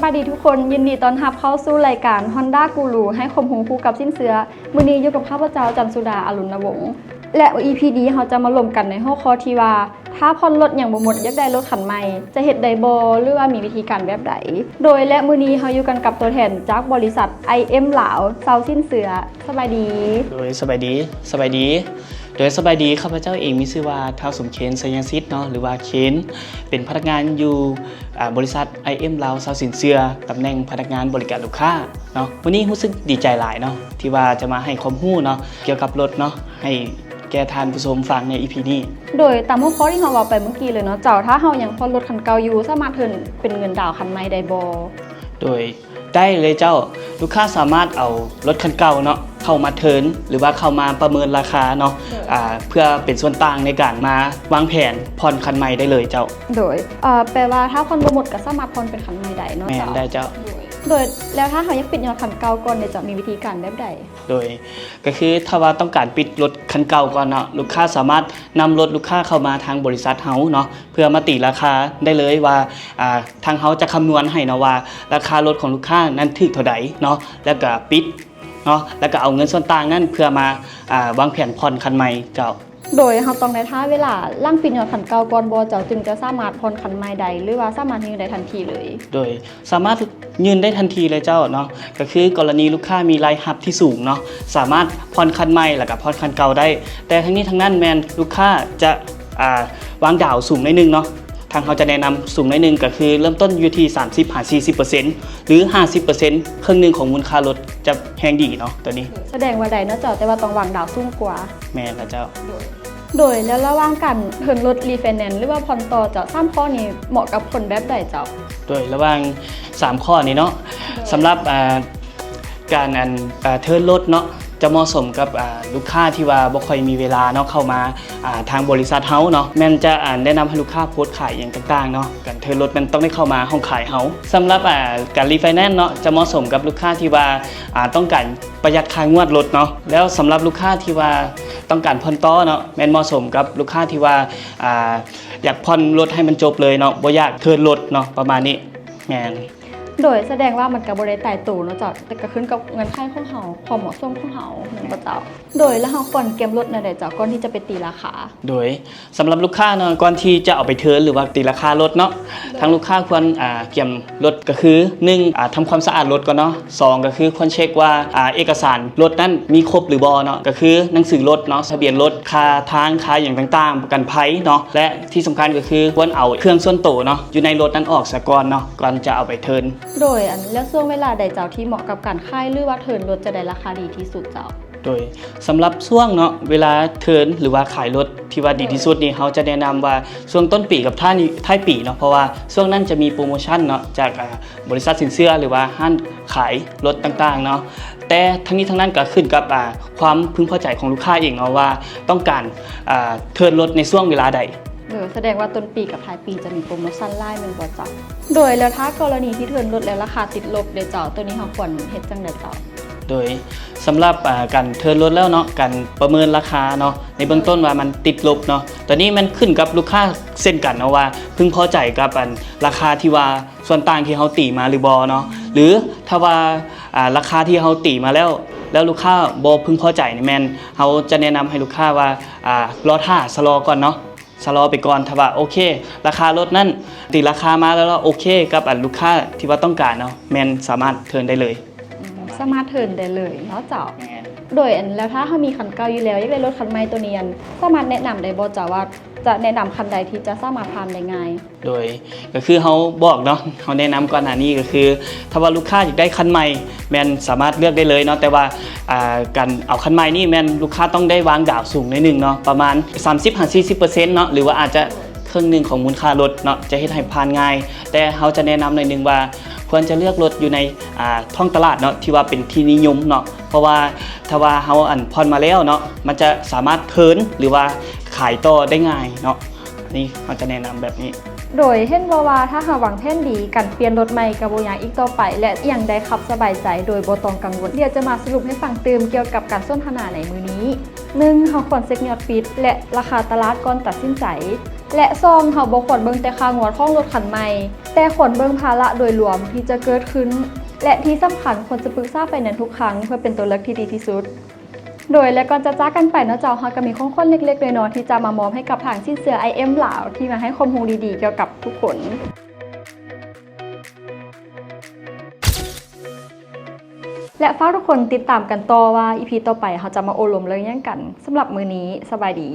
บายดีทุกคนยินดีต้อนรับเข้าสู่รายการ Honda Guru ให้ความรู้คู่กับสิ้นเสือมื้อนี้อยู่กับข้าพเจ้าจันสุดาอรุณวงศ์และ EP นี้เราจะมาลงกันในหัวข้อที่ว่าถ้าผ่อนรถอย่างบ่หมดอยากได้รถคันใหม่จะเฮ็ดได้บ่หรือว่ามีวิธีการแบบใดโดยและมื้อนี้เราอยู่กันกับตัวแทนจากบริษัท IM ลาวเซาสิ้นเสือสบายดีโดยสบายดีข้าพเจ้าเองมีชื่อว่าท้าวสมเคนไซยังซิดเนาะหรือว่าเคนเป็นพนักงานอยู่บริษัท IM ลาวเซาสินเสือตำแหน่งพนักงานบริการลูกค้าเนาะวันนี้รู้สึกดีใจหลายเนาะที่ว่าจะมาให้ความรู้เนาะเกี่ยวกับรถเนาะให้แก่ทานผู้ชมฟังใน EP นี้โดยตามหัวข้อที่เราบอกไปเมื่อกี้เลยเนาะเจ้าถ้าเรายังผ่อนรถคันเก่าอยู่สามารถเทิร์นเป็นเงินดาวคันใหม่ได้บ่โดยได้เลยเจ้าลูกค้าสามารถเอารถคันเก่าเนาะเข้ามาเทิร์นหรือว่าเข้ามาประเมินราคาเนาะเพื่อเป็นส่วนต่างในการมาวางแผนผ่อนคันใหม่ได้เลยเจ้าโดยแปลว่าถ้าผ่อนบ่หมดก็สามารถผ่อนเป็นคันใหม่ได้เนาะแม่นได้เจ้าโดยแล้วถ้าเขายังปิดยอดคันเก่าก่อนเนี่ยจะมีวิธีการแบบใดโดยก็คือถ้าว่าต้องการปิดรถคันเก่าก่อนเนาะลูกค้าสามารถนำรถลูกค้าเข้ามาทางบริษัทเฮาเนาะเพื่อมาตีราคาได้เลยว่าทางเฮาจะคำนวณให้เนาะว่าราคารถของลูกค้านั้นถูกเท่าใดเนาะแล้วก็ปิดเนาะแล้วก็เอาเงินส่วนต่างนั้นเพื่อมาวางแผนผ่อนคันใหม่เจ้าโดยเราต้องในท่าเวลาล่างปิดยอดคันเก่าก่อนบ่เจ้าจึงจะสามารถผ่อนคันใหม่ได้หรือว่าสามารถยืนได้ทันทีเลยโดยสามารถยืนได้ทันทีเลยเจ้าเนาะก็คือกรณีลูกค้ามีรายรับที่สูงเนาะสามารถผ่อนคันใหม่แล้วก็ผ่อนคันเก่าได้แต่ทั้งนี้ทั้งนั้นแมนลูกค้าจะวางดาวสูงหน่อยนึงเนาะทางเขาจะแนะนำสูงหน่อยนึงก็คือเริ่มต้นอยู่ที่ 30-40% หรือ 50% ครึ่งนึงของมูลค่ารถจะแพงดีเนาะตัวนี้แสดงว่าใดเนาะเจ้าแต่ว่าต้องวางดาวสูงกว่าแม่นแล้วเจ้าโดยแล้วระหว่างการเทิร์นรถรีไฟแนนซ์หรือว่าผ่อนต่อเจ้า3ข้อนี้เหมาะกับคนแบบใดเจ้าโดยระหว่าง3ข้อนี้เนาะสำหรับการเทิร์นรถเนาะจะเหมาะสมกับลูกค้าที่ว่าบ่ค่อยมีเวลาเนาะเข้ามาทางบริษัทเฮาเนาะแม่นจะแนะนำให้ลูกค้าโพสต์ขายอย่างต่างๆเนาะการเทิร์นรถมันต้องได้เข้ามาห้องขายเฮาสำหรับการรีไฟแนนซ์เนาะจะเหมาะสมกับลูกค้าที่ว่าต้องการประหยัดค่างวดรถเนาะแล้วสำหรับลูกค้าที่ว่าต้องการผ่อนต่อเนาะแม่นเหมาะสมกับลูกค้าที่ว่าอยากผ่อนรถให้มันจบเลยเนาะบ่อยากเทิร์นรถเนาะประมาณนี้แม่นโดยแสดงว่ามันก็บ่ได้ตายตัวเนาะเจ้าแต่ก็ขึ้นกับเงินไขของเฮาความเหมาะสมของเฮาแม่นบ่เจ้าโดยแล้วเฮาควรเก็บรถในใดเจ้าก่อนที่จะไปตีราคาโดยสำหรับลูกค้าเนาะก่อนที่จะเอาไปเทิร์นหรือว่าตีราคารถเนาะทางลูกค้าควรเก็บรถก็คือ1ทำความสะอาดรถก่อนเนาะ2ก็คือควรเช็คว่าเอกสารรถนั้นมีครบหรือบ่เนาะก็คือหนังสือรถเนาะทะเบียนรถค่าทางค่าอย่างต่างๆประกันภัยเนาะและที่สำคัญก็คือควรเอาเครื่องส่วนตัวเนาะอยู่ในรถนั้นออกซะก่อนเนาะก่อนจะเอาไปเทิร์นโดยแล้วช่วงเวลาใดเจ้าที่เหมาะกับการขายหรือว่าเทิร์นรถจะได้ราคาดีที่สุดเจ้าโดยสำหรับช่วงเนาะเวลาเทิร์นหรือว่าขายรถที่ว่าดีที่สุดนี่เขาจะแนะนำว่าช่วงต้นปีกับท้ายปีเนาะเพราะว่าช่วงนั้นจะมีโปรโมชั่นเนาะจากบริษัทสินเชื่อหรือว่าห้างขายรถต่างๆเนาะแต่ทั้งนี้ทั้งนั้นก็ขึ้นกับความพึงพอใจของลูกค้าเองเนาะว่าต้องการเทิร์นรถในช่วงเวลาใดแสดงว่าต้นปีกับท้ายปีจะมีโปรโมชั่นไล่หนึ่งบ่เจ้าโดยแล้วถ้ากรณีที่เทิร์นรถแล้วราคาติดลบเด้เจ้าตัวนี้เราควรเฮ็ดจังได๋เจ้าโดยสำหรับการเทิร์นรถแล้วเนาะการประเมินราคาเนาะในเบื้องต้นว่ามันติดลบเนาะตอนนี้มันขึ้นกับลูกค้าเส้นกันเนาะว่าพึงพอใจกับราคาที่ว่าส่วนต่างที่เขาตีมาหรือบ่เนาะหรือถ้าว่าราคาที่เขาตีมาแล้วลูกค้าบ่พึงพอใจนี่แม่นเขาจะแนะนำให้ลูกค้าว่ารอท่าชะลอก่อนเนาะชะลอไปก่อนถ้าว่าโอเคราคารถนั้นตีราคามาแล้วโอเคกับลูกค้าที่ว่าต้องการเนาะแม่นสามารถเทิร์นได้เลยสามารถเทิร์นได้เลยเนาะเจ้าโดยแล้วถ้าเขามีคันเก่าอยู่แล้วอยากได้รถคันใหม่ตัวนี้สามารถแนะนำได้บ่เจ้าว่าจะแนะนำคันใดที่จะสามารถผ่านได้ง่ายโดยก็คือเขาบอกเนาะเขาแนะนำก่อนหน้านี้ก็คือถ้าว่าลูกค้าอยากได้คันใหม่แมนสามารถเลือกได้เลยเนาะแต่ว่าการเอาคันใหม่นี่แมนลูกค้าต้องได้วางดาวสูงนิดนึงเนาะประมาณ 30-40% เนาะหรือว่าอาจจะครึ่งนึงของมูลค่ารถเนาะจะเฮ็ดให้ผ่านง่ายแต่เขาจะแนะนำหน่อยนึงว่าควรจะเลือกรถอยู่ในท้องตลาดเนาะที่ว่าเป็นที่นิยมเนาะเพราะว่าถ้าว่าเขาผ่อนมาแล้วเนาะมันจะสามารถเทิร์นหรือว่าขายต่อได้ง่ายเนาะนี่เขาจะแนะนำแบบนี้โดยเห็นว่าถ้าหาหวังแผนดีการเปลี่ยนรถใหม่กับบ่อย่างอีกต่อไปและอย่างใดขับสบายใจโดยบ่ต้องกังวลเดี๋ยวจะมาสรุปให้ฟังเติมเกี่ยวกับการสนทนาในมื้อนี้1เฮาควรเช็คยอดปิดและราคาตลาดก่อนตัดสินใจ และซ่องเขาบ่ควรเบิ่งแต่ค่างวดของรถคันใหม่ แต่ควรเบิ่งภาระโดยรวมที่จะเกิดขึ้น และที่สำคัญควรจะปรึกษาไฟแนนซ์ทุกครั้งเพื่อเป็นตัวเลือกที่ดีที่สุด โดยและก่อนจะจากกันไปเนาะเจ้าเฮาก็มีของคนเล็กๆน้อยๆที่จะมามอบให้กับทางสิ้นเสือ IM ลาวที่มาให้ข้อมูลดีๆเกี่ยวกับทุกคน และฝากทุกคนติดตามกันต่อว่า EP ต่อไปเขาจะมาโอลมเรื่องหยังกันสำหรับมื้อนี้สบายดี